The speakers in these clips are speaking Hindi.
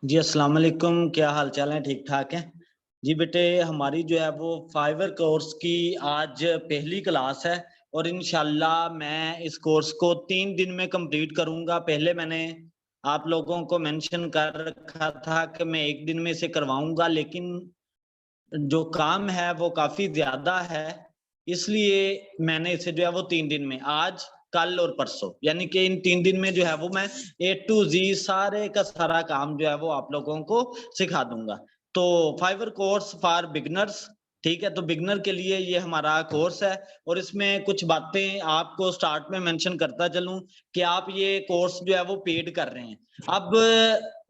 जी अस्सलाम वालेकुम, क्या हाल चाल है? ठीक ठाक है जी बेटे। हमारी जो है वो फाइवर कोर्स की आज पहली क्लास है और इंशाल्लाह मैं इस कोर्स को 3 दिन में कंप्लीट करूंगा। पहले मैंने आप लोगों को मेंशन कर रखा था कि मैं 1 दिन में इसे करवाऊंगा, लेकिन जो काम है वो काफी ज्यादा है, इसलिए मैंने इसे जो है वो 3 दिन में, आज कल और परसों, यानी कि इन 3 दिन में जो है वो मैं A to Z सारे का सारा काम जो है वो आप लोगों को सिखा दूंगा। तो फाइवर कोर्स फॉर बिगनर्स, ठीक है। तो बिगनर के लिए ये हमारा कोर्स है और इसमें कुछ बातें आपको स्टार्ट में मेंशन करता चलूं कि आप ये कोर्स जो है वो पेड कर रहे हैं। अब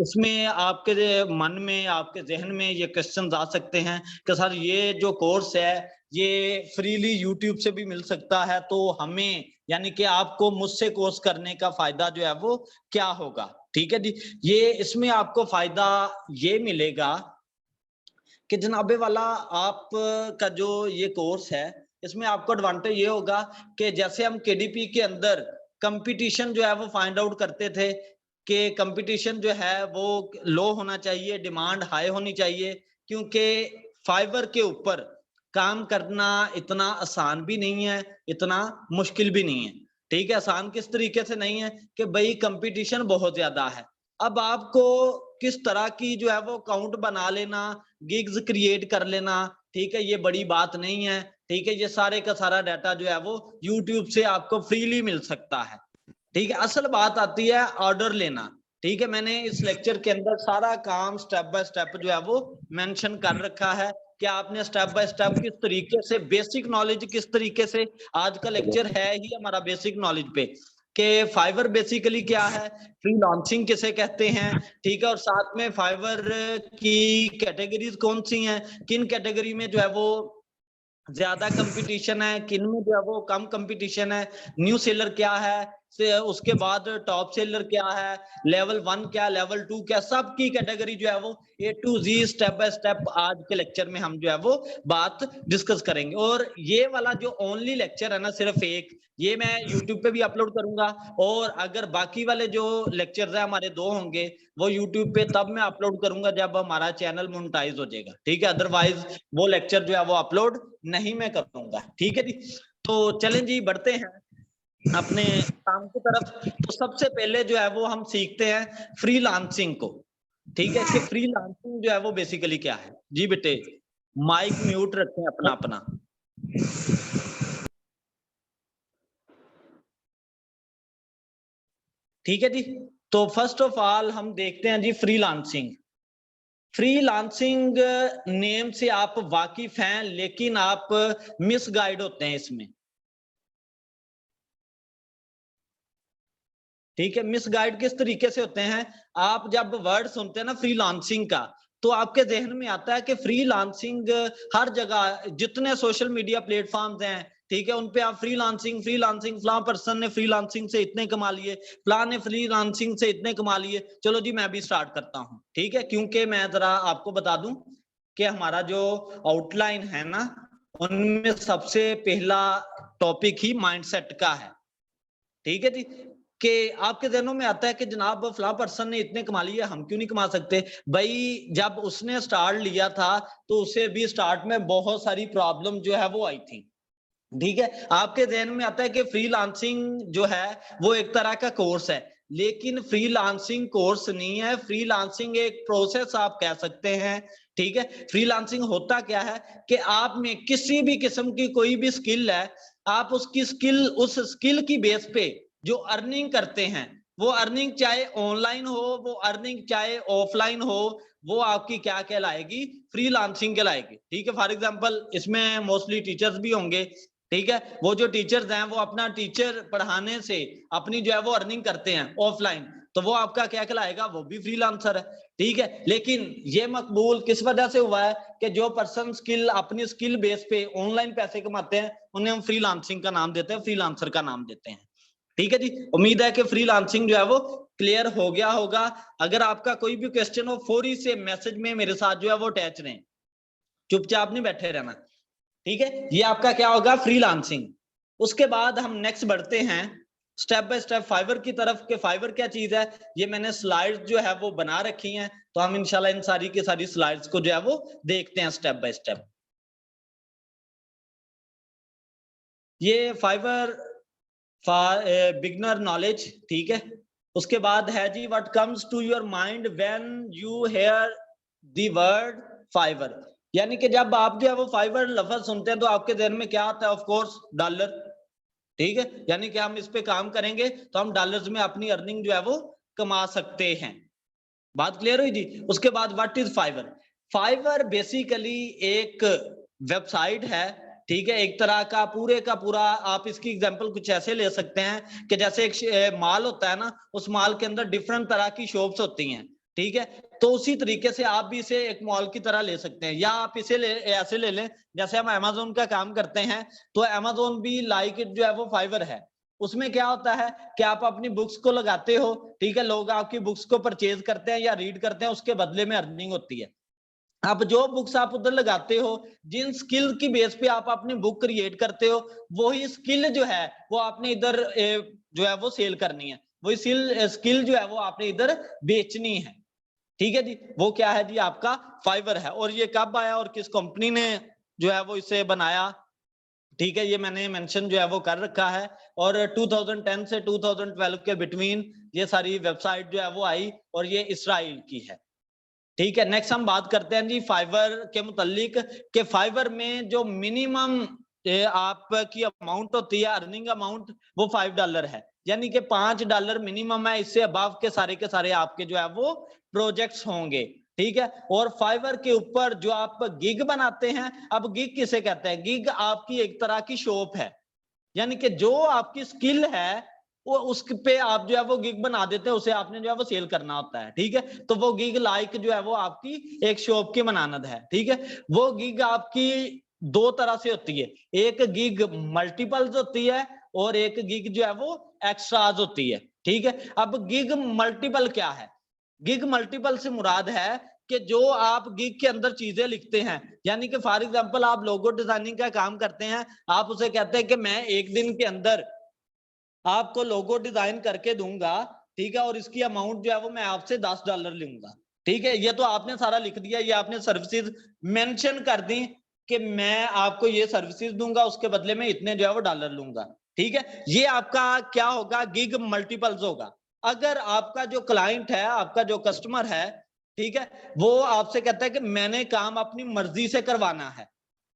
इसमें आपके मन में, आपके जहन में ये क्वेश्चन आ सकते हैं कि सर ये जो कोर्स है ये फ्रीली यूट्यूब से भी मिल सकता है, तो हमें यानी कि आपको मुझसे कोर्स करने का फायदा जो है वो क्या होगा? ठीक है जी। ये इसमें आपको फायदा ये मिलेगा कि जनाबे वाला आप का जो ये कोर्स है, इसमें आपको एडवांटेज ये होगा कि जैसे हम केडीपी के अंदर कंपटीशन जो है वो फाइंड आउट करते थे कि कंपटीशन जो है वो लो होना चाहिए, डिमांड हाई होनी चाहिए, क्योंकि फाइवर के ऊपर काम करना इतना आसान भी नहीं है, इतना मुश्किल भी नहीं है। ठीक है, आसान किस तरीके से नहीं है कि भाई कंपटीशन बहुत ज्यादा है। अब आपको किस तरह की जो है वो अकाउंट बना लेना, गिग्स क्रिएट कर लेना, ठीक है, ये बड़ी बात नहीं है। ठीक है, ये सारे का सारा डाटा जो है वो यूट्यूब से आपको फ्रीली मिल सकता है। ठीक है, असल बात आती है ऑर्डर लेना। ठीक है, मैंने इस लेक्चर के अंदर सारा काम स्टेप बाय स्टेप जो है वो मेंशन कर रखा है कि आपने स्टेप बाय स्टेप किस तरीके से, बेसिक नॉलेज किस तरीके से, आज का लेक्चर है ही हमारा बेसिक नॉलेज पे कि फाइवर बेसिकली क्या है, फ्रीलांसिंग किसे कहते हैं। ठीक है, और साथ में फाइवर की कैटेगरीज कौन सी हैं, किन कैटेगरी में जो है वो ज्यादा कंपटीशन है, किन में जो है वो कम कंपटीशन है, न्यू सेलर क्या है, से उसके बाद टॉप सेलर क्या है, लेवल 1 क्या, लेवल 2 क्या, सब की कैटेगरी जो है वो A to Z step by step आज के लेक्चर में हम जो है वो बात डिस्कस करेंगे। और ये वाला जो ओनली लेक्चर है ना, सिर्फ एक, ये मैं यूट्यूब पे भी अपलोड करूंगा, और अगर बाकी वाले जो लेक्चर्स है हमारे 2 होंगे वो यूट्यूब पे तब मैं अपलोड करूंगा जब हमारा चैनल मोनेटाइज हो जाएगा। ठीक है, अदरवाइज वो लेक्चर जो है वो अपलोड नहीं मैं करूंगा। ठीक है जी। तो चलें जी, बढ़ते हैं अपने काम की तरफ। तो सबसे पहले जो है वो हम सीखते हैं फ्रीलांसिंग को। ठीक है, कि फ्रीलांसिंग जो है वो बेसिकली क्या है। जी बेटे, माइक म्यूट रखें अपना अपना। ठीक है जी। तो फर्स्ट ऑफ ऑल हम देखते हैं जी फ्रीलांसिंग। फ्रीलांसिंग नेम से आप वाकिफ हैं, लेकिन आप मिसगाइड होते हैं इसमें। ठीक है, मिसगाइड किस तरीके से होते हैं? आप जब वर्ड सुनते हैं ना फ्रीलांसिंग का, तो आपके जहन में आता है कि फ्रीलांसिंग हर जगह जितने सोशल मीडिया प्लेटफॉर्म्स हैं, ठीक है, उन पे आप फ्रीलांसिंग फ्रीलांसिंग, फलां पर्सन ने फ्रीलांसिंग से इतने कमा लिए, फलां ने फ्रीलांसिंग से इतने कमा लिए, चलो जी मैं भी स्टार्ट करता हूं। ठीक है, क्योंकि मैं जरा आपको बता दूं कि हमारा जो आउटलाइन है ना, उनमें सबसे पहला टॉपिक ही माइंडसेट का है। ठीक है जी, कि आपके जहनों में आता है कि जनाब फलां पर्सन ने इतने कमा लिए, हम क्यों नहीं कमा सकते? भाई जब उसने स्टार्ट लिया था तो उसे भी स्टार्ट में बहुत सारी प्रॉब्लम जो है वो आई थी। ठीक है, आपके जहन में आता है कि फ्रीलांसिंग जो है वो एक तरह का कोर्स है, लेकिन फ्रीलांसिंग कोर्स नहीं है, फ्रीलांसिंग एक प्रोसेस आप कह सकते हैं। ठीक है, फ्रीलांसिंग होता क्या है कि आप में किसी भी किस्म की कोई भी स्किल है, आप उसकी स्किल, उस स्किल की बेस पे जो अर्निंग करते हैं, वो अर्निंग चाहे ऑनलाइन हो, वो अर्निंग चाहे ऑफलाइन हो, वो आपकी क्या कहलाएगी? फ्रीलांसिंग कहलाएगी। ठीक है, फॉर एग्जांपल इसमें मोस्टली टीचर्स भी होंगे। ठीक है, वो जो टीचर्स हैं वो अपना टीचर पढ़ाने से अपनी जो है वो अर्निंग करते हैं ऑफलाइन, तो वो आपका क्या कहलाएगा? वो भी फ्रीलांसर है। ठीक है, लेकिन ये मकबूल किस वजह से हुआ है कि जो पर्सन स्किल, अपनी स्किल बेस पे ऑनलाइन पैसे कमाते हैं, उन्हें हम फ्रीलांसिंग का नाम देते हैं, फ्रीलांसर का नाम देते हैं। ठीक है जी, उम्मीद है कि फ्रीलांसिंग जो है वो क्लियर हो गया होगा। अगर आपका कोई भी क्वेश्चन हो, फौरी से मैसेज में मेरे साथ जो है वो अटैच रहें, चुपचाप नहीं बैठे रहना। ठीक है, ये आपका क्या होगा? फ्रीलांसिंग। उसके बाद हम नेक्स्ट बढ़ते हैं स्टेप बाय स्टेप फाइवर की तरफ के फाइवर क्या चीज है, ये मैंने स्लाइड्स जो है वो बना रखी हैं, तो हम इंशाल्लाह इन सारी की सारी स्लाइड्स को जो है वो देखते हैं स्टेप बाय स्टेप। ये फाइवर बिगनर नॉलेज, ठीक है। उसके बाद है जी what comes to your mind when you hear the word Fiverr, यानी कि जब आप जो है वो फाइवर लफ्ज सुनते हैं तो आपके ज़हन में क्या आता है, ऑफ कोर्स डॉलर, ठीक है। यानी कि हम इस पे काम करेंगे तो हम डॉलर्स में अपनी अर्निंग जो है वो कमा सकते हैं। बात क्लियर हुई जी। उसके बाद what is Fiverr, Fiverr basically एक वेबसाइट है, ठीक है। एक तरह का पूरा आप इसकी एग्जांपल कुछ ऐसे ले सकते हैं कि जैसे एक माल होता है ना, उस माल के अंदर डिफरेंट तरह की शॉप्स होती हैं, ठीक है। तो उसी तरीके से आप भी इसे एक मॉल की तरह ले सकते हैं, या आप इसे ऐसे ले लें जैसे हम अमेज़न का काम करते हैं, तो अमेज़न भी लाइक इट जो है वो फाइवर है। उसमें क्या होता है कि आप अपनी बुक्स को लगाते हो, ठीक है, लोग आपकी बुक्स को परचेज करते हैं या रीड करते हैं, उसके बदले में अर्निंग होती है। अब जो बुक्स आप उधर लगाते हो, जिन स्किल की बेस पे आप अपनी बुक क्रिएट करते हो, वही स्किल जो है वो आपने इधर जो है वो सेल करनी है, वही स्किल जो है वो आपने इधर बेचनी है, ठीक है जी। वो क्या है जी, आपका फाइवर है। और ये कब आया और किस कंपनी ने जो है वो इसे बनाया, ठीक है, ये मैंने मेंशन जो है वो कर रखा है। और 2010 से 2012 के बिटवीन ये सारी वेबसाइट जो है वो आई, और ये इसराइल की है, ठीक है। नेक्स्ट हम बात करते हैं जी फाइवर के मुतालिक, कि फाइवर में जो मिनिमम आपकी अमाउंट होती है, अर्निंग अमाउंट, वो $5 है, यानी कि $5 मिनिमम है। इससे अबव के सारे आपके जो है वो प्रोजेक्ट्स होंगे, ठीक है। और फाइवर के ऊपर जो आप गिग बनाते हैं, अब गिग किसे कहते हैं, गिग आपकी एक तरह की शॉप है, यानी कि जो आपकी स्किल है वो उस पे आप जो है वो गिग बना देते हैं, उसे आपने जो है वो सेल करना होता है, ठीक है। तो वो गिग लाइक जो है वो आपकी एक शॉप की मानद है, ठीक है। वो गिग आपकी दो तरह से होती है, एक गिग मल्टीपल्स होती है और एक गिग जो है वो एक्स्ट्राज होती है, ठीक है। अब गिग मल्टीपल क्या है, गिग मल्टीपल से मुराद है कि जो आप गिग के अंदर चीजें लिखते हैं, यानी कि फॉर एग्जांपल आप लोगो डिजाइनिंग का काम करते हैं, आप उसे कहते हैं कि मैं एक दिन के अंदर आपको लोगो डिजाइन करके दूंगा, ठीक है, और इसकी अमाउंट जो है वो मैं आपसे $10 लूंगा, ठीक है। ये तो आपने सारा लिख दिया, ये आपने सर्विसेज मेंशन कर दी कि मैं आपको ये सर्विसेज दूंगा, उसके बदले में इतने जो है वो डॉलर लूंगा, ठीक है। ये आपका क्या होगा, गिग मल्टीपल्स होगा। अगर आपका जो क्लाइंट है, आपका जो कस्टमर है, ठीक है, वो आपसे कहता है कि मैंने काम अपनी मर्जी से करवाना है,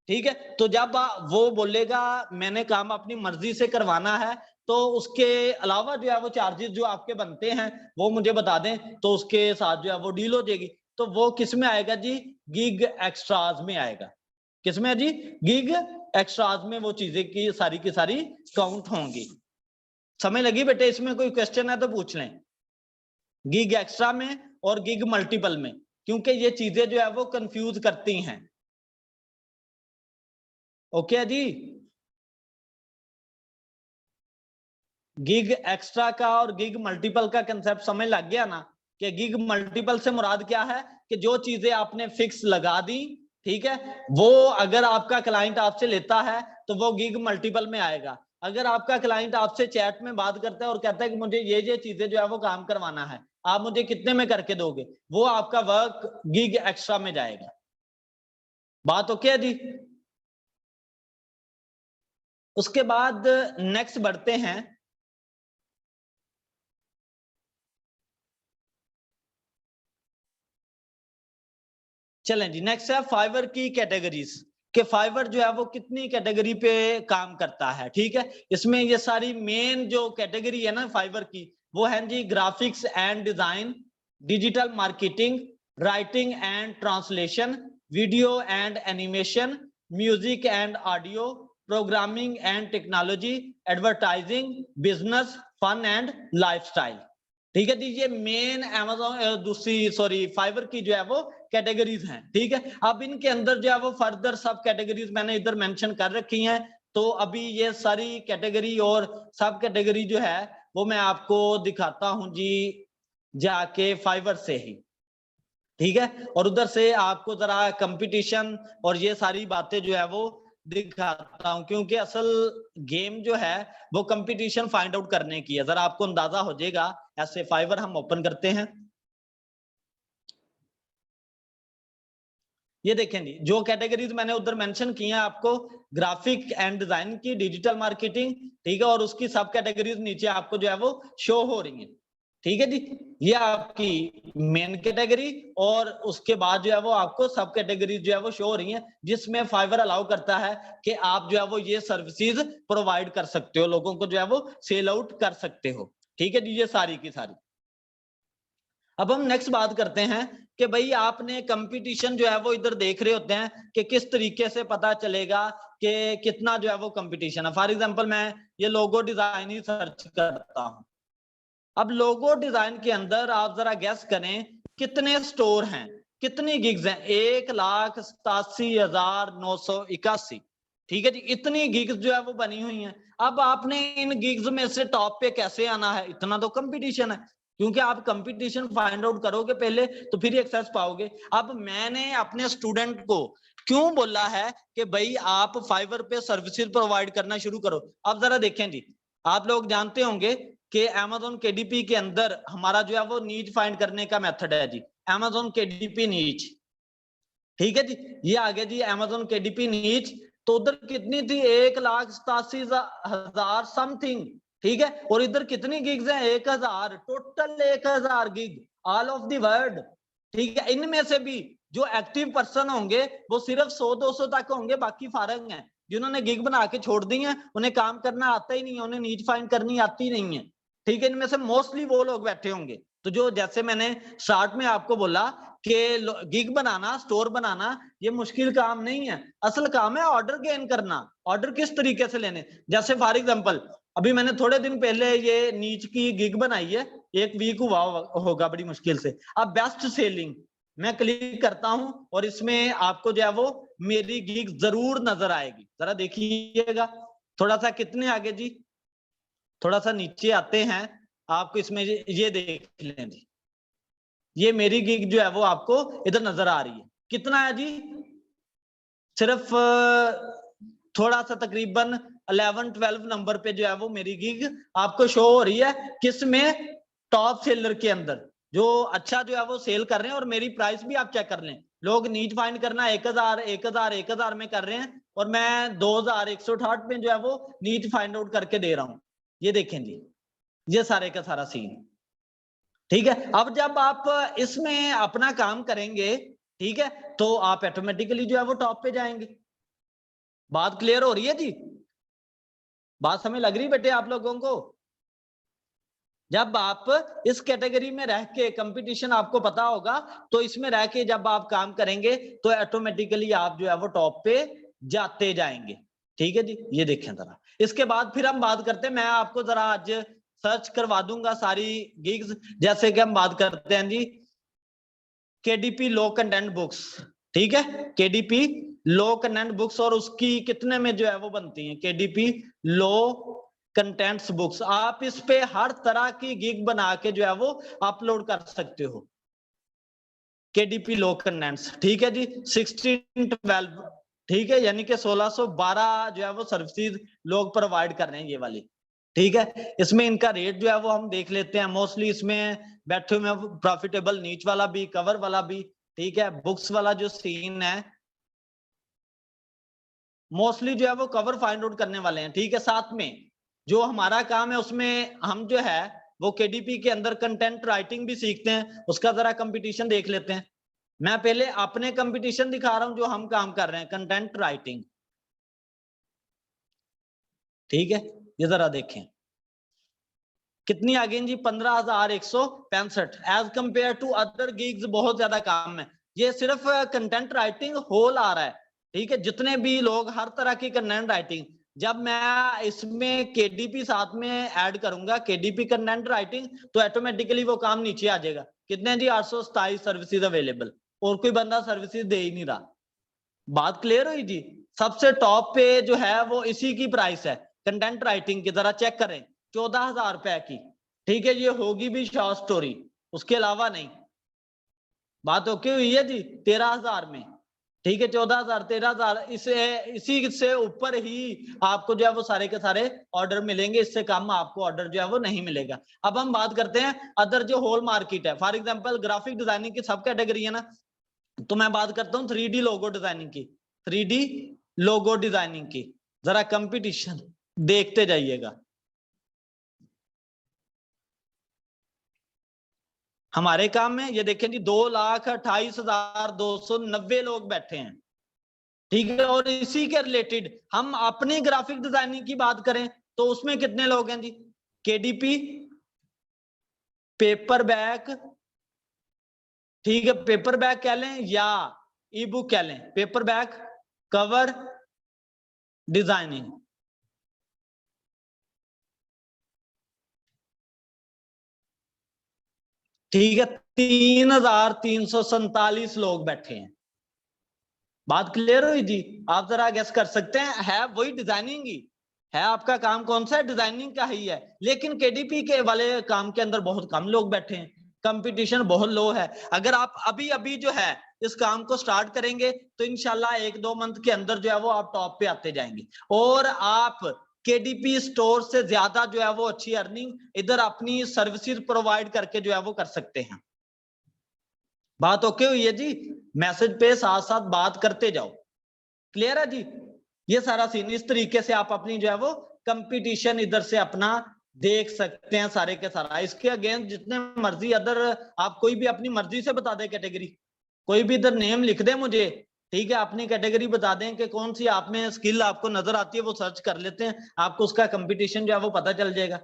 ठीक है, तो जब वो बोलेगा मैंने काम अपनी मर्जी से करवाना है, तो उसके अलावा जो है वो चार्जेस जो आपके बनते हैं वो मुझे बता दें, तो उसके साथ जो है वो डील हो जाएगी। तो वो किस में आएगा जी, गिग एक्स्ट्राज में आएगा। किस में है जी, गिग एक्स्ट्राज में वो चीजें की सारी काउंट होंगी। समझ लगी बेटे, इसमें कोई क्वेश्चन है तो पूछ लें, गिग एक्स्ट्रा में और गिग मल्टीपल में, क्योंकि ये चीजें जो है वो कंफ्यूज करती हैं। ओके है जी। गिग एक्स्ट्रा का और गिग मल्टीपल का कंसेप्ट समझ लग गया ना, कि गिग मल्टीपल से मुराद क्या है कि जो चीजें आपने फिक्स लगा दी, ठीक है, वो अगर आपका क्लाइंट आपसे लेता है तो वो गिग मल्टीपल में आएगा। अगर आपका क्लाइंट आपसे चैट में बात करता है और कहता है कि मुझे ये चीजें जो है वो काम करवाना है, आप मुझे कितने में करके दोगे, वो आपका वर्क गिग एक्स्ट्रा में जाएगा। बात ओके है जी। उसके बाद नेक्स्ट बढ़ते हैं, चलें जी। नेक्स्ट है फाइवर की कैटेगरीज, कि फाइवर जो है वो कितनी कैटेगरी पे काम करता है, ठीक है। इसमें ये सारी मेन जो कैटेगरी है ना फाइवर की, वो है जी graphics and design, digital marketing, writing and translation, video and animation, music and audio, programming and technology, advertising, business, fun and lifestyle, ठीक है जी। ये मेन अमेज़न दूसरी सॉरी फाइवर की जो है वो कैटेगरीज हैं, ठीक है। अब इनके अंदर जो है वो फर्दर सब कैटेगरीज मैंने इधर मेंशन कर रखी हैं, तो अभी ये सारी कैटेगरी और सब कैटेगरी जो है वो मैं आपको दिखाता हूं जी, जाके फाइवर से ही, ठीक है। और उधर से आपको जरा कंपटीशन और ये सारी बातें जो है वो दिखाता हूं, क्योंकि असल गेम जो है वो कंपटीशन फाइंड आउट करने की है। जरा आपको अंदाजा हो जाएगा। ऐसे फाइवर हम ओपन करते हैं, ये देखें जी, जो कैटेगरीज मैंने उधर मेंशन की हैं आपको, ग्राफिक एंड डिजाइन की, डिजिटल मार्केटिंग, ठीक है, और उसकी सब कैटेगरीज नीचे आपको जो है वो शो हो रही हैं। ठीक है जी, ये आपकी मेन कैटेगरी, और उसके बाद जो है वो आपको सब कैटेगरीज जो है वो शो हो रही हैं, जिसमें फाइवर अलाउ करता है कि आप जो है वो ये सर्विसेज प्रोवाइड कर सकते हो, लोगों को जो है वो सेल आउट कर सकते हो। ठीक है जी, ये सारी की सारी। अब हम नेक्स्ट बात करते हैं कि भाई आपने कंपटीशन जो है वो इधर देख रहे होते हैं कि किस तरीके से पता चलेगा कि कितना जो है वो कंपटीशन है। फॉर एग्जांपल मैं ये लोगो डिजाइन ही सर्च करता हूं। अब लोगो डिजाइन के अंदर आप जरा गैस करें कितने स्टोर हैं, कितनी गिग्स हैं? 1,87,981। ठीक है जी, इतनी गिग्स जो है वो बनी हुई हैं। अब आपने इन गिग्स में से टॉप पे कैसे आना है? इतना तो कंपटीशन है, क्योंकि आप कंपटीशन फाइंड आउट करोगे पहले तो फिर एक्सेस पाओगे। अब मैंने अपने स्टूडेंट को क्यों बोला है कि भाई आप फाइवर पे सर्विसेज प्रोवाइड करना शुरू करो? अब जरा देखें जी, आप लोग जानते होंगे कि Amazon KDP के अंदर हमारा जो है वो नीच फाइंड करने का मेथड है जी, Amazon KDP नीच। ठीक है जी, ये आ गया जी Amazon KDP नीच। तो उधर कितनी थी? 1,87,000 समथिंग। ठीक है, और इधर कितनी गिग्स हैं? 1,000, total 1,000 gig all of the world. ठीक है, इनमें से भी जो एक्टिव पर्सन होंगे वो सिर्फ 100-200 तक होंगे, बाकी फारग हैं। जिन्होंने गिग बना के छोड़ दी है, उन्हें काम करना आता ही नहीं है, उन्हें नीच फाइंड करनी आती नहीं है। ठीक है, इनमें से मोस्टली वो लोग बैठे होंगे। तो जो जैसे मैंने स्टार्ट में आपको बोला कि गिग बनाना, स्टोर बनाना ये मुश्किल काम नहीं है, असल काम है ऑर्डर गेन करना। ऑर्डर किस तरीके से लेने, जैसे फॉर एग्जांपल अभी मैंने थोड़े दिन पहले ये नीच की गिग बनाई है, 1 वीक हुआ होगा बड़ी मुश्किल से। अब बेस्ट सेलिंग मैं क्लिक करता हूं और इसमें आपको जो है वो मेरी गिग जरूर नजर आएगी। जरा देखिएगा, थोड़ा सा कितने आगे जी, थोड़ा सा नीचे आते हैं, आपको इसमें ये देख लें जी, ये मेरी गिग जो है वो आपको इधर नजर आ रही है। कितना है जी? सिर्फ थोड़ा सा तकरीबन 11-12 नंबर पे जो है वो मेरी गिग आपको शो हो रही है। किसमें? टॉप सेलर के अंदर, जो अच्छा जो है वो सेल कर रहे हैं। और मेरी प्राइस भी आप चेक कर लें, लोग नीच फाइंड करना 1,000 में कर रहे हैं, और मैं 2,168 में जो है वो नीच फाइंड आउट करके दे रहा हूं। ये देखें जी, ये सारे का सारा सीन। ठीक है, अब जब आप इसमें अपना काम करेंगे, ठीक है, तो आप ऑटोमेटिकली जो है वो टॉप पे जाएंगे। बात क्लियर हो रही है जी? बात समझ लग रही बेटे आप लोगों को? जब आप इस कैटेगरी में रह के, कंपटीशन आपको पता होगा, तो इसमें रह के जब आप काम करेंगे तो ऑटोमेटिकली आप जो है वो टॉप पे जाते जाएंगे। ठीक है जी, ये देखें जरा। इसके बाद फिर हम बात करते हैं, मैं आपको जरा आज सर्च करवा दूंगा सारी गिग्स। जैसे कि हम बात करते हैं जी KDP लो कंटेंट बुक्स। ठीक है, KDP लो कंटेंट बुक्स, और उसकी कितने में जो है वो बनती हैं KDP लो कंटेंट्स बुक्स। आप इस पे हर तरह की गिग बना के जो है वो अपलोड कर सकते हो। KDP लो कंटेंट्स, ठीक है जी, 1612, ठीक है, यानी कि 1612 जो है वो सर्विसेज लोग प्रोवाइड कर रहे हैं ये वाली। ठीक है, इसमें इनका रेट जो है वो हम देख लेते हैं। मोस्टली इसमें बैठे हुए प्रॉफिटेबल नीच वाला भी, कवर वाला भी, ठीक है, बुक्स वाला जो सीन है मोस्टली जो है वो कवर फाइंड आउट करने वाले हैं। ठीक है, साथ में जो हमारा काम है उसमें हम जो है वो KDP के अंदर कंटेंट राइटिंग भी सीखते हैं। उसका जरा कंपटीशन देख लेते हैं। मैं पहले अपने कंपटीशन दिखा रहा हूं जो हम काम कर रहे हैं, कंटेंट राइटिंग। ठीक है, ये जरा देखें कितनी आ गई जी, 15,165 as compare to other gigs. बहुत ज्यादा काम है, ये सिर्फ कंटेंट राइटिंग होल आ रहा है। ठीक है, जितने भी लोग हर तरह की कंटेंट राइटिंग, जब मैं इसमें KDP साथ में ऐड करूंगा, KDP कंटेंट राइटिंग, तो ऑटोमेटिकली वो काम नीचे आ जाएगा। कितने जी? 827 सर्विसेज अवेलेबल, और कोई बंदा सर्विसेज दे ही नहीं रहा। बात क्लियर हुई जी? सबसे टॉप पे जो है वो इसी की प्राइस है कंटेंट राइटिंग की, जरा चेक करें, 14,000 रुपए की। ठीक है, ये होगी भी शॉर्ट स्टोरी, उसके अलावा नहीं। बात ओके हुई है जी? 13,000 में। ठीक है, 14,000 13,000 इसी से ऊपर ही आपको जो है वो सारे के सारे ऑर्डर मिलेंगे, इससे कम आपको ऑर्डर जो है वो नहीं मिलेगा। अब हम बात करते हैं अदर जो होल मार्केट है, फॉर एग्जांपल ग्राफिक डिजाइनिंग की सब कैटेगरी है ना, तो मैं बात करता हूँ 3D लोगो डिजाइनिंग की, 3D लोगो डिजाइनिंग की। जरा कंपटीशन देखते जाइएगा। हमारे काम में ये देखें जी 2,28,290 लोग बैठे हैं, ठीक है। और इसी के रिलेटेड हम अपनी ग्राफिक डिजाइनिंग की बात करें तो उसमें कितने लोग हैं जी? केडीपी, पेपर बैक, ठीक है, पेपर बैक कह लें या ई बुक कह लें, पेपर बैक कवर डिजाइनिंग, ठीक है। 3,347 लोग बैठे हैं। बात क्लियर हुई जी? आप जरा गेस कर सकते हैं, है वही डिजाइनिंग ही है, आपका काम कौन सा है? डिजाइनिंग का ही है, लेकिन केडीपी के वाले काम के अंदर बहुत कम लोग बैठे हैं, कंपटीशन बहुत लो है। अगर आप अभी अभी जो है इस काम को स्टार्ट करेंगे तो इंशाल्लाह 1-2 मंथ के अंदर जो है वो आप टॉप पे आते जाएंगे, और आप केडीपी स्टोर से ज्यादा जो है वो अच्छी अर्निंग इधर अपनी सर्विसेज प्रोवाइड करके जो है वो कर सकते हैं। बात ओके हुई है जी? मैसेज पे साथ साथ बात करते जाओ, क्लियर है जी? ये सारा सीन इस तरीके से आप अपनी जो है वो कंपटीशन इधर से अपना देख सकते हैं सारे के सारा। इसके अगेंस्ट जितने मर्जी अदर आप कोई भी अपनी मर्जी से बता दे कैटेगरी, कोई भी इधर नेम लिख दे मुझे, ठीक है, अपनी कैटेगरी बता दें कि कौन सी आप में स्किल आपको नजर आती है, वो सर्च कर लेते हैं, आपको उसका कंपटीशन जो है वो पता चल जाएगा,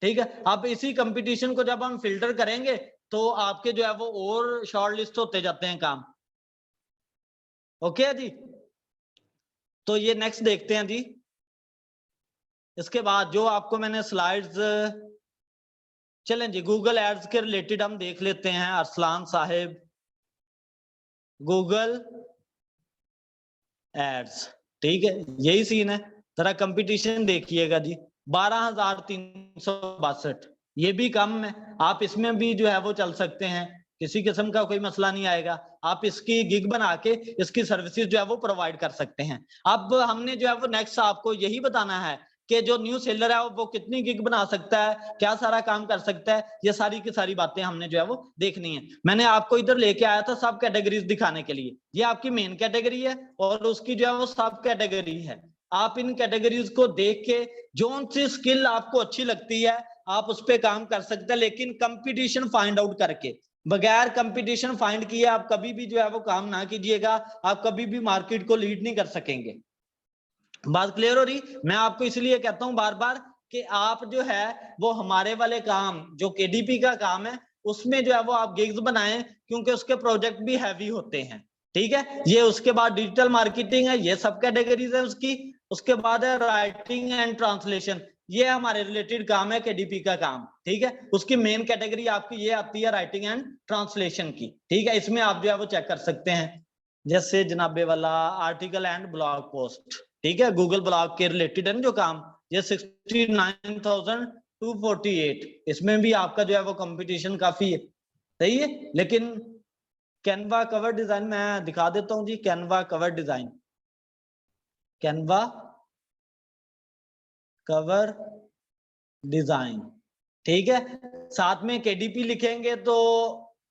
ठीक है। अब इसी कंपटीशन को जब हम फिल्टर करेंगे तो आपके जो है वो और शॉर्ट लिस्ट होते जाते हैं काम। ओके है जी? तो ये नेक्स्ट देखते हैं जी। इसके बाद जो आपको मैंने स्लाइड्स, चलें जी गूगल एड्स के रिलेटेड हम देख लेते हैं। अरसलान साहिब, गूगल एड्स, ठीक है, यही सीन है। जरा कंपटीशन देखिएगा जी, 12,362, ये भी कम है। आप इसमें भी जो है वो चल सकते हैं, किसी किस्म का कोई मसला नहीं आएगा। आप इसकी गिग बना के इसकी सर्विसेज जो है वो प्रोवाइड कर सकते हैं। अब हमने जो है वो नेक्स्ट आपको यही बताना है कि जो न्यू सेलर है वो कितनी गिग बना सकता है, क्या सारा काम कर सकता है, ये सारी की सारी बातें हमने जो है वो देखनी है। मैंने आपको इधर लेके आया था सब कैटेगरीज दिखाने के लिए। ये आपकी मेन कैटेगरी है और उसकी जो है वो सब कैटेगरी है। आप इन कैटेगरीज को देख के जो सी स्किल आपको अच्छी लगती है आप उस पर काम कर सकते हैं, लेकिन कंपटीशन फाइंड आउट करके। बगैर कंपटीशन फाइंड किए आप कभी भी जो है वो काम ना कीजिएगा, आप कभी भी मार्केट को लीड नहीं कर सकेंगे। बात क्लियर हो रही? मैं आपको इसलिए कहता हूं बार बार कि आप जो है वो हमारे वाले काम जो केडीपी का काम है उसमें जो है वो आप गिग्स बनाएं, क्योंकि उसके प्रोजेक्ट भी हैवी होते हैं, ठीक है। ये उसके बाद डिजिटल मार्केटिंग है, ये सब कैटेगरीज है उसकी। उसके बाद है राइटिंग एंड ट्रांसलेशन, ये हमारे रिलेटेड काम है केडीपी का काम, ठीक है। उसकी मेन कैटेगरी आपकी ये आती है राइटिंग एंड ट्रांसलेशन की, ठीक है। इसमें आप जो है वो चेक कर सकते हैं, जैसे जनाबे वाला आर्टिकल एंड ब्लॉग पोस्ट, ठीक है, गूगल ब्लॉग के रिलेटेड है ना जो काम, ये 69,248, इसमें भी आपका जो है वो कंपटीशन काफी है, सही है। लेकिन कैनवा कवर डिजाइन मैं दिखा देता हूं जी, Canva cover design, Canva cover design, ठीक है। साथ में केडीपी लिखेंगे तो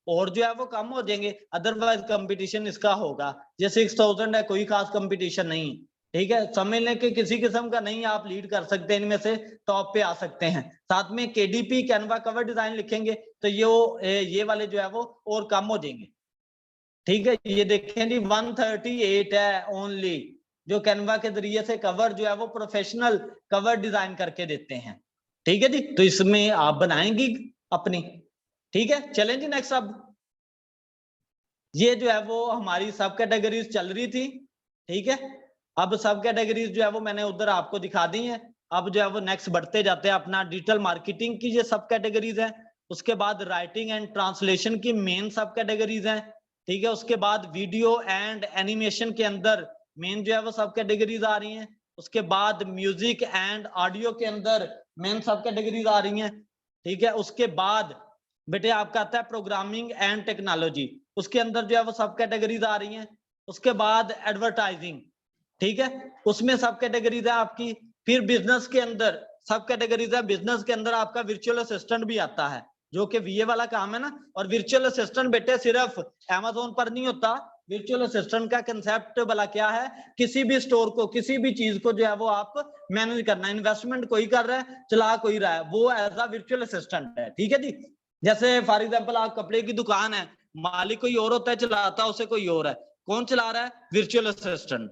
और जो है वो कम हो जाएंगे, अदरवाइज कंपटीशन इसका होगा। ये 6,000 है, कोई खास कंपटीशन नहीं, ठीक है। समझ लें कि किसी किस्म का नहीं, आप लीड कर सकते हैं, इनमें से टॉप पे आ सकते हैं। साथ में केडीपी कैनवा कवर डिजाइन लिखेंगे तो ये वाले जो है वो और कम हो जाएंगे, ठीक है। ये देखें जी 138 है ओनली जो कैनवा के जरिए से कवर जो है वो प्रोफेशनल कवर डिजाइन करके देते हैं, ठीक है जी। तो इसमें आप बनाएंगी अपनी, ठीक है। चलें जी नेक्स्ट। अब ये जो है वो हमारी सब कैटेगरीज चल रही थी, ठीक है। अब सब कैटेगरीज जो है वो मैंने उधर आपको दिखा दी है। अब जो है वो नेक्स्ट बढ़ते जाते हैं अपना डिजिटल मार्केटिंग की ये सब कैटेगरीज है। उसके बाद राइटिंग एंड ट्रांसलेशन की मेन सब कैटेगरीज हैं, ठीक है। उसके बाद वीडियो एंड एनिमेशन के अंदर मेन जो है वो सब कैटेगरीज आ रही हैं। उसके बाद म्यूजिक एंड ऑडियो के अंदर मेन सब कैटेगरीज आ रही हैं, ठीक है। उसके बाद बेटे आपका आता है प्रोग्रामिंग एंड टेक्नोलॉजी, उसके अंदर जो है वो सब कैटेगरीज आ रही हैं। उसके बाद एडवर्टाइजिंग, ठीक है, उसमें सब कैटेगरीज है आपकी। फिर बिजनेस के अंदर सब कैटेगरीज है, बिजनेस के अंदर आपका वर्चुअल असिस्टेंट भी आता है, जो कि वीए वाला काम है ना। और वर्चुअल असिस्टेंट बेटे सिर्फ अमेज़न पर नहीं होता, वर्चुअल असिस्टेंट का कंसेप्ट भला क्या है, किसी भी स्टोर को, किसी भी चीज को जो है वो आप मैनेज करना, इन्वेस्टमेंट कोई कर रहा है, चला कोई रहा है, वो एज अ वर्चुअल असिस्टेंट है, ठीक है जी। जैसे फॉर एग्जांपल आप कपड़े की दुकान है, मालिक कोई और होता है, चलाता उसे कोई और है, कौन चला रहा है, वर्चुअल असिस्टेंट।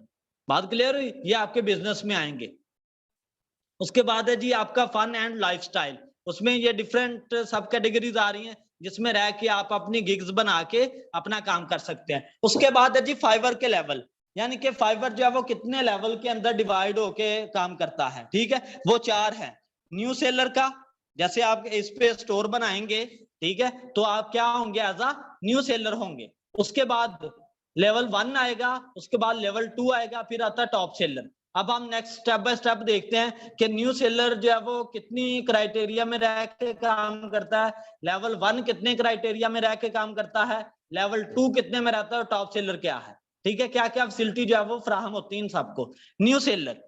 बात क्लियर हुई, ये आपके बिजनेस में आएंगे। उसके बाद है जी आपका फन एंड लाइफस्टाइल, उसमें ये डिफरेंट सब कैटेगरीज आ रही हैं, जिसमें रह के आप अपनी गिग्स बना के अपना काम कर सकते हैं। उसके बाद है जी फाइवर के लेवल, यानी कि फाइवर जो है वो कितने लेवल के अंदर डिवाइड होके काम करता है, ठीक है, वो 4 है। न्यू सेलर का, जैसे आप इस पे स्टोर बनाएंगे, ठीक है, तो आप क्या होंगे, एज अ न्यू सेलर होंगे। उसके बाद लेवल 1 आएगा, उसके बाद लेवल 2 आएगा, फिर आता है टॉप सेलर। अब हम नेक्स्ट स्टेप बाय स्टेप देखते हैं कि न्यू सेलर जो है वो कितनी क्राइटेरिया में रह के काम करता है, लेवल 1 कितने क्राइटेरिया में रह के काम करता है, लेवल 2 कितने में रहता है, और टॉप सेलर क्या है, ठीक है, क्या क्या फैसिलिटी जो है वो फ्राहम होती है इन सबको। न्यू सेलर,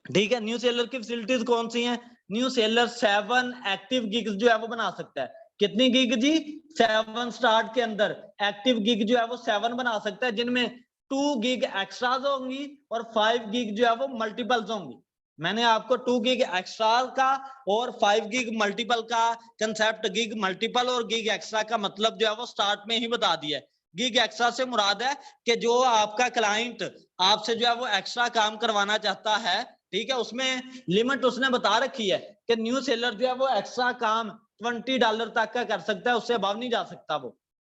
ठीक है, न्यू सेलर की फैसिलिटीज कौन सी हैं, न्यू सेलर 7 एक्टिव गिग्स जो है वो बना सकता है। कितनी गिग जी, 7 स्टार्ट के अंदर एक्टिव गिग जो है वो 7 बना सकता है, जिनमें 2 गिग एक्स्ट्राज होंगी और 5 गिग जो है वो मल्टीपल्स होंगी। मैंने आपको 2 गिग एक्स्ट्रा का और 5 गिग मल्टीपल का कंसेप्ट, गिग मल्टीपल और गिग एक्स्ट्रा का मतलब जो है वो स्टार्ट में ही बता दिया है। गिग एक्स्ट्रा से मुराद है कि जो आपका क्लाइंट आपसे जो है वो एक्स्ट्रा काम करवाना चाहता है, ठीक है, उसमें लिमिट उसने बता रखी है कि न्यू सेलर जो है वो एक्स्ट्रा काम $20 तक का कर सकता है, उससे अबव नहीं जा सकता वो,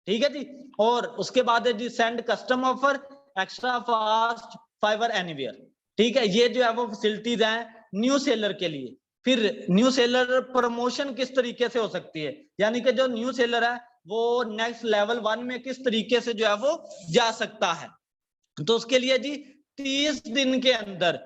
ठीक है जी। और उसके बाद है जी send custom offer, extra fast Fiverr anywhere, ठीक है, ये जो है वो फैसिलिटीज हैं न्यू सेलर के लिए। फिर न्यू सेलर प्रमोशन किस तरीके से हो सकती है, यानी कि जो न्यू सेलर है वो नेक्स्ट लेवल 1 में किस तरीके से जो है वो जा सकता है। तो उसके लिए जी 30 दिन के अंदर,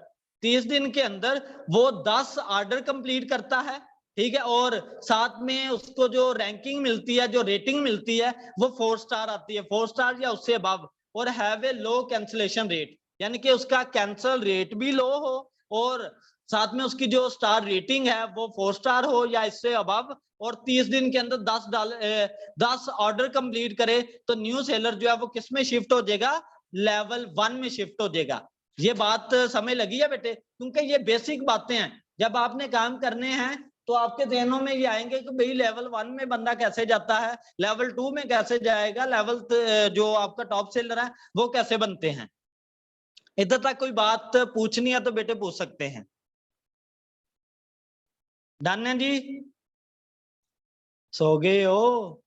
30 दिन के अंदर वो 10 ऑर्डर कंप्लीट करता है, ठीक है, और साथ में उसको जो रैंकिंग मिलती है, जो रेटिंग मिलती है, वो 4 स्टार आती है, 4 स्टार या उससे अबव, और have a low cancellation rate, यानी कि उसका कैंसल रेट भी लो हो, और साथ में उसकी जो स्टार रेटिंग है वो 4 स्टार हो या इससे अबव, और 30 दिन के अंदर 10 ऑर्डर कंप्लीट करे, तो न्यू सेलर जो है वो किस में शिफ्ट हो जाएगा, लेवल 1 में शिफ्ट हो जाएगा। ये बात समझ लगी है बेटे, क्योंकि ये बेसिक बातें हैं, जब आपने काम करने हैं तो आपके ध्यानों में ये आएंगे कि भाई लेवल 1 में बंदा कैसे जाता है, लेवल 2 में कैसे जाएगा, लेवल जो आपका टॉप सेलर है वो कैसे बनते हैं। इधर तक कोई बात पूछनी है तो बेटे पूछ सकते हैं। डन है जी, सो गए हो।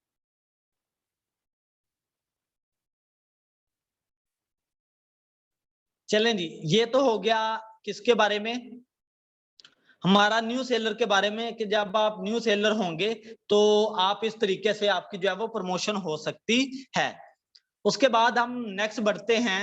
चलें जी, ये तो हो गया किसके बारे में, हमारा न्यू सेलर के बारे में, कि जब आप न्यू सेलर होंगे तो आप इस तरीके से आपकी जो है वो प्रमोशन हो सकती है। उसके बाद हम नेक्स्ट बढ़ते हैं।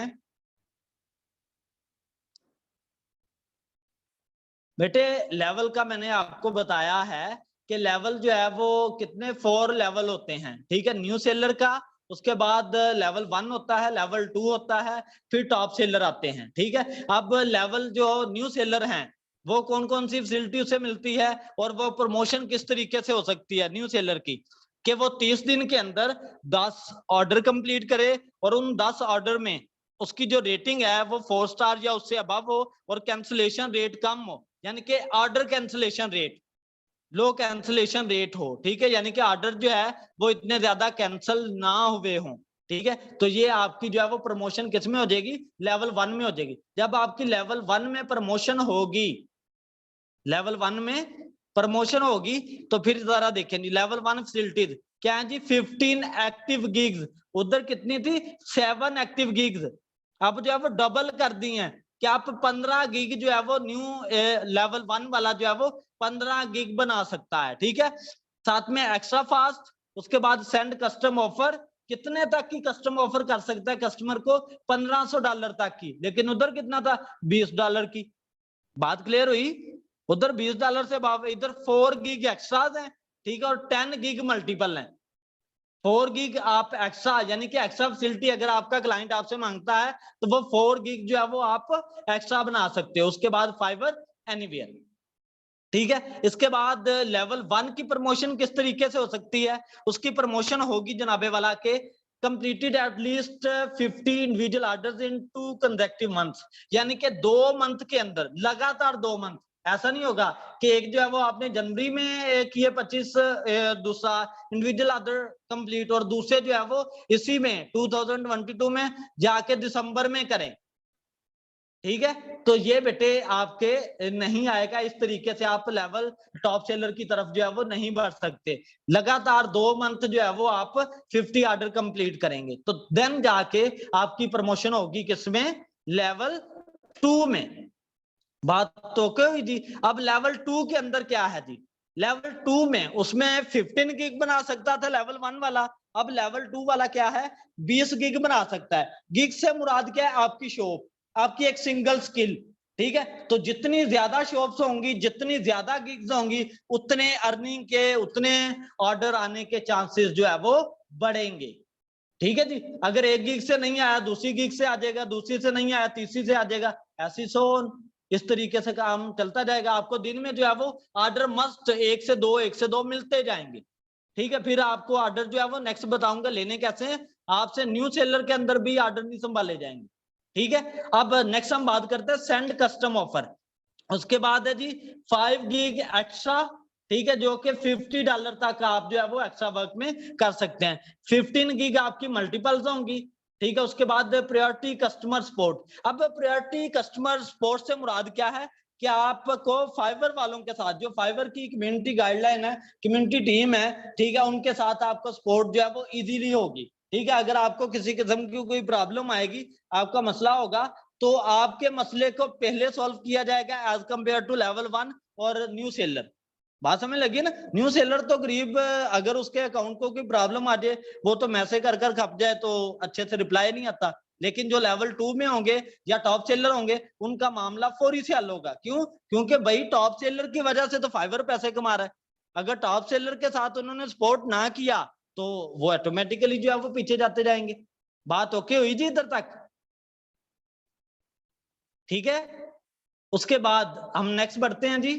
बेटे लेवल का मैंने आपको बताया है कि लेवल जो है वो कितने 4 लेवल होते हैं, ठीक है, न्यू सेलर का। उसके बाद लेवल 1 होता है, लेवल 2 होता है, फिर टॉप सेलर आते हैं, ठीक है। अब लेवल जो न्यू सेलर हैं वो कौन कौन सी फैसिलिटी उसे मिलती है, और वो प्रमोशन किस तरीके से हो सकती है न्यू सेलर की, कि वो 30 दिन के अंदर 10 ऑर्डर कंप्लीट करे, और उन 10 ऑर्डर में उसकी जो रेटिंग है वो 4 स्टार या उससे अबव हो, और कैंसलेशन रेट कम हो, यानी कि ऑर्डर कैंसलेशन रेट, लो कैंसलेशन रेट हो, ठीक है, यानी कि ऑर्डर जो है वो इतने ज्यादा कैंसिल ना हुए हों, ठीक है। तो ये आपकी जो है वो प्रमोशन किस में हो जाएगी, लेवल 1 में हो जाएगी। जब आपकी लेवल 1 में प्रमोशन होगी, लेवल 1 में प्रमोशन होगी, तो फिर जरा देखें जी लेवल 1 फैसिलिटीज क्या है जी, 15 एक्टिव गिग्स, उधर कितनी थी 7 एक्टिव गिग्स, अब जो है वो डबल कर दी है कि आप 15 गिग जो है वो न्यू लेवल 1 वाला जो है वो 15 गिग बना सकता है, ठीक है। साथ में एक्स्ट्रा फास्ट, उसके बाद सेंड कस्टम ऑफर, कितने तक की कस्टम ऑफर कर सकता है कस्टमर को, $1500 तक की, लेकिन उधर कितना था $20 की। बात क्लियर हुई, उधर $20 से अबव, इधर 4 गिग एक्स्ट्राज हैं, ठीक है, और 10 गिग मल्टीपल हैं। 4 गीग आप एक्स्ट्रा, यानी कि एक्स्ट्रा फैसिलिटी अगर आपका क्लाइंट आपसे मांगता है तो वो 4 गीग जो है वो आप एक्स्ट्रा बना सकते हो। उसके बाद फाइबर एनीवेयर, ठीक है। इसके बाद लेवल 1 की प्रमोशन किस तरीके से हो सकती है? उसकी प्रमोशन होगी जनाबे वाला के कंप्लीटेड एटलीस्ट 50 इंडिविजुअल ऑर्डर्स इन 2 कंसेक्टिव मंथ्स, यानी कि 2 मंथ के अंदर, लगातार 2 मंथ। ऐसा नहीं होगा कि एक जो है वो आपने जनवरी में किए 25 दूसरा इंडिविजुअल ऑर्डर कंप्लीट और दूसरे जो है वो इसी में 2022 में जाके दिसंबर में करें, ठीक है। तो ये बेटे आपके नहीं आएगा। इस तरीके से आप लेवल टॉप सेलर की तरफ जो है वो नहीं बढ़ सकते। लगातार 2 मंथ जो है वो आप 50 ऑर्डर कंप्लीट करेंगे तो देन जाके आपकी प्रमोशन होगी किसमें? लेवल 2 में। बात तो क्यों हुई जी। अब लेवल 2 के अंदर क्या है जी? लेवल 2 में उसमें 15 गिग बना सकता था लेवल 1 वाला, अब लेवल 2 वाला क्या है? 20 गिग बना सकता है। गिग से मुराद क्या है? आपकी शॉप, आपकी एक सिंगल स्किल, ठीक है। तो जितनी ज्यादा शॉप्स होंगी, जितनी ज्यादा गिग्स होंगी, उतने अर्निंग के, उतने ऑर्डर आने के चांसेस जो है वो बढ़ेंगे, ठीक है जी। अगर एक गिग से नहीं आया, दूसरी गिग से आ जाएगा, दूसरी से नहीं आया, तीसरी से आ जाएगा, ऐसी सो इस तरीके से काम चलता जाएगा। आपको दिन में जो है वो ऑर्डर मस्ट 1 से 2, 1 से 2 मिलते जाएंगे, ठीक है। फिर आपको ऑर्डर जो है वो नेक्स्ट बताऊंगा लेने कैसे हैं। आपसे न्यू सेलर के अंदर भी ऑर्डर नहीं संभाले जाएंगे, ठीक है। अब नेक्स्ट हम बात करते हैं सेंड कस्टम ऑफर। उसके बाद है जी 5 गीग एक्स्ट्रा, ठीक है, जो कि $50 तक आप जो है वो एक्स्ट्रा वर्क में कर सकते हैं। 15 गीग आपकी मल्टीपल्स होंगी, ठीक है। उसके बाद प्रायोरिटी कस्टमर सपोर्ट। अब प्रायोरिटी कस्टमर सपोर्ट से मुराद क्या है कि आपको फाइवर वालों के साथ, जो फाइवर की कम्युनिटी गाइडलाइन है, कम्युनिटी टीम है, ठीक है, उनके साथ आपको सपोर्ट जो है वो इजीली होगी, ठीक है। अगर आपको किसी किस्म की कोई प्रॉब्लम आएगी, आपका मसला होगा, तो आपके मसले को पहले सॉल्व किया जाएगा एज कंपेयर टू लेवल 1 और न्यू सेलर। बात समझ लगी ना? न्यू सेलर तो गरीब, अगर उसके अकाउंट को कोई प्रॉब्लम आ जाए, वो तो मैसेज कर कर खप जाए तो अच्छे से रिप्लाई नहीं आता। लेकिन जो लेवल 2 में होंगे या टॉप सेलर होंगे, उनका मामला फौरी से हल होगा। क्यों? क्योंकि भाई टॉप सेलर की वजह से तो फाइवर पैसे कमा रहा है। अगर टॉप सेलर के साथ उन्होंने सपोर्ट ना किया तो वो ऑटोमेटिकली जो है वो पीछे जाते जाएंगे। बात ओके हुई जी इधर तक? ठीक है। उसके बाद हम नेक्स्ट बढ़ते हैं जी।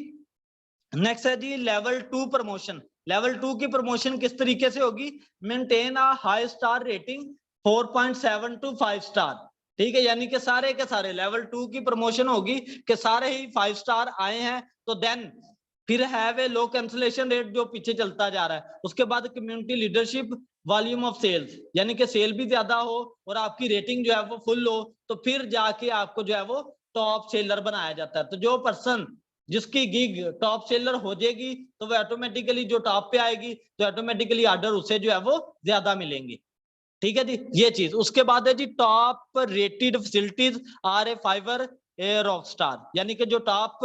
नेक्स्ट है जी लेवल 2 प्रमोशन। लेवल 2 की प्रमोशन किस तरीके से होगी? Maintain a high star rating 4.7 to 5 star, ठीक है। यानी कि सारे के सारे लेवल 2 की प्रमोशन होगी कि सारे ही 5 स्टार आए हैं तो देन फिर have a low cancellation rate जो पीछे चलता जा रहा है। उसके बाद community leadership, volume of sales, यानी कि सेल भी ज्यादा हो और आपकी रेटिंग जो है वो फुल हो, तो फिर जाके आपको जो है वो टॉप सेलर बनाया जाता है। तो जो पर्सन जिसकी गिग टॉप सेलर हो जाएगी तो वो ऑटोमेटिकली जो टॉप पे आएगी तो ऑटोमेटिकली ऑर्डर उसे जो है वो ज्यादा मिलेंगे, ठीक है जी। ये चीज। उसके बाद है जी top rated facilities are a Fiverr a rock star, यानी कि जो टॉप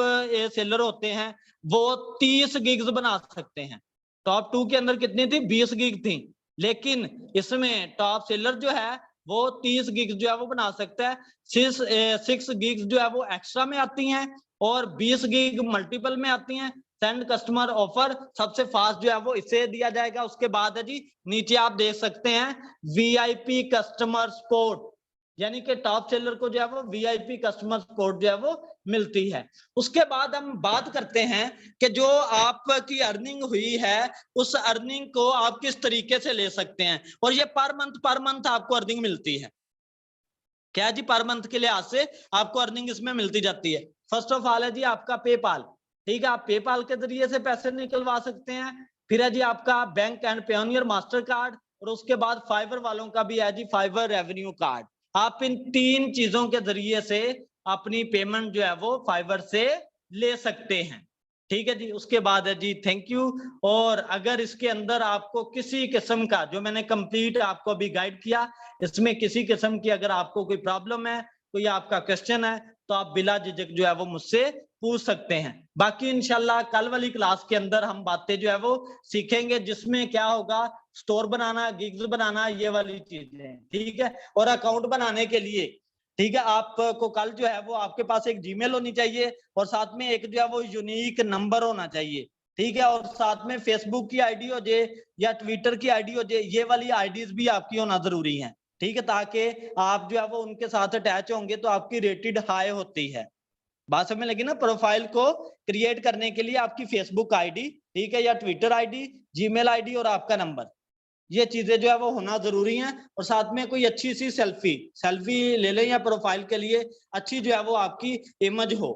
सेलर होते हैं वो 30 गिग्स बना सकते हैं। टॉप 2 के अंदर कितनी थी? 20 गिग थी, लेकिन इसमें टॉप सेलर जो है वो 30 गिग्स जो है वो बना सकता है। 6 गिग्स जो है वो एक्स्ट्रा में आती हैं और 20 गिग मल्टीपल में आती हैं। सेंड कस्टमर ऑफर सबसे फास्ट जो है वो इसे दिया जाएगा। उसके बाद है जी नीचे आप देख सकते हैं वीआईपी कस्टमर सपोर्ट, यानी कि टॉप सेलर को जो है वो वीआईपी कस्टमर सपोर्ट जो है वो मिलती है। उसके बाद हम बात करते हैं कि जो आपकी अर्निंग हुई है उस अर्निंग को आप किस तरीके से ले सकते हैं, और ये पर मंथ आपको अर्निंग मिलती है। क्या जी? पर मंथ के लिहाज से आपको अर्निंग इसमें मिलती जाती है। फर्स्ट ऑफ ऑल है जी आपका पेपाल, ठीक है, आप पेपाल के जरिए से पैसे निकलवा सकते हैं। फिर है जी आपका bank and Payoneer master card, और उसके बाद फाइवर वालों का भी है जी फाइवर रेवेन्यू कार्ड। आप इन 3 चीजों के जरिए से अपनी पेमेंट जो है वो फाइवर से ले सकते हैं, ठीक है जी। उसके बाद है जी थैंक यू। और अगर इसके अंदर आपको किसी किस्म का, जो मैंने कंप्लीट आपको अभी गाइड किया, इसमें किसी किस्म की अगर आपको कोई प्रॉब्लम है, कोई आपका क्वेश्चन है, तो आप बिला झिझक जो है वो मुझसे पूछ सकते हैं। बाकी इंशाल्लाह कल वाली क्लास के अंदर हम बातें जो है वो सीखेंगे, जिसमें क्या होगा, स्टोर बनाना, गिग्स बनाना, ये वाली चीजें, ठीक है। और अकाउंट बनाने के लिए, ठीक है, आपको कल जो है वो आपके पास एक जीमेल होनी चाहिए और साथ में एक जो है वो यूनिक नंबर होना चाहिए, ठीक है। और साथ में फेसबुक की आईडी हो जाए या ट्विटर की आईडी हो जाए, ये वाली आईडीज भी आपकी होना जरूरी है, ठीक है, ताकि आप जो है वो उनके साथ अटैच होंगे तो आपकी रेटेड हाई होती है। बात समझ लगी ना। प्रोफाइल को क्रिएट करने के लिए आपकी फेसबुक आईडी, ठीक है, या ट्विटर आईडी, जीमेल आईडी और आपका नंबर, ये चीजें जो है वो होना जरूरी है। और साथ में कोई अच्छी सी सेल्फी ले लें या प्रोफाइल के लिए अच्छी जो है वो आपकी इमेज हो,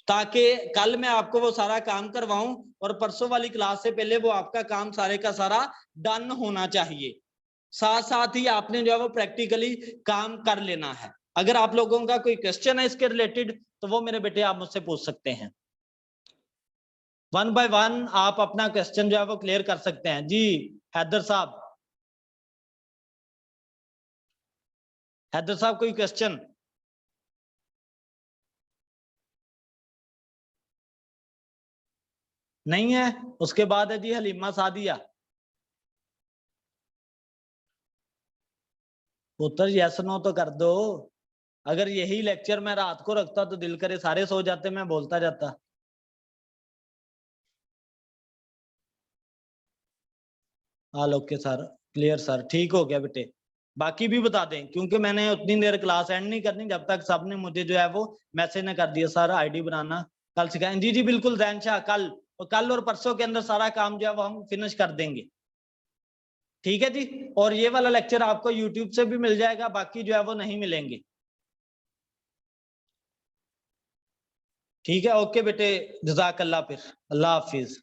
ताकि कल मैं आपको वो सारा काम करवाऊं और परसों वाली क्लास से पहले वो आपका काम सारे का सारा डन होना चाहिए। साथ साथ ही आपने जो है वो प्रैक्टिकली काम कर लेना है। अगर आप लोगों का कोई क्वेश्चन है इसके रिलेटेड तो वो मेरे बेटे आप मुझसे पूछ सकते हैं। 1 बाय 1 आप अपना क्वेश्चन जो है वो क्लियर कर सकते हैं। जी हैदर साहब, हैदर साहब कोई क्वेश्चन? नहीं है। उसके बाद है जी हलीमा सादिया। पुत्र यस नो तो कर दो। अगर यही लेक्चर मैं रात को रखता तो दिल करे सारे सो जाते, मैं बोलता जाता। हाँ ओके सर, क्लियर सर, ठीक हो गया बेटे। बाकी भी बता दें, क्योंकि मैंने उतनी देर क्लास एंड नहीं करनी जब तक सबने मुझे जो है वो मैसेज न कर दिया सर आईडी बनाना कल सिखाएं। जी जी बिल्कुल जैन शाह, कल और परसों के अंदर सारा काम जो है वो हम फिनिश कर देंगे, ठीक है जी। और ये वाला लेक्चर आपको यूट्यूब से भी मिल जाएगा, बाकी जो है वो नहीं मिलेंगे, ठीक है। ओके बेटे, जजाकल्ला, फिर अल्लाह हाफिज।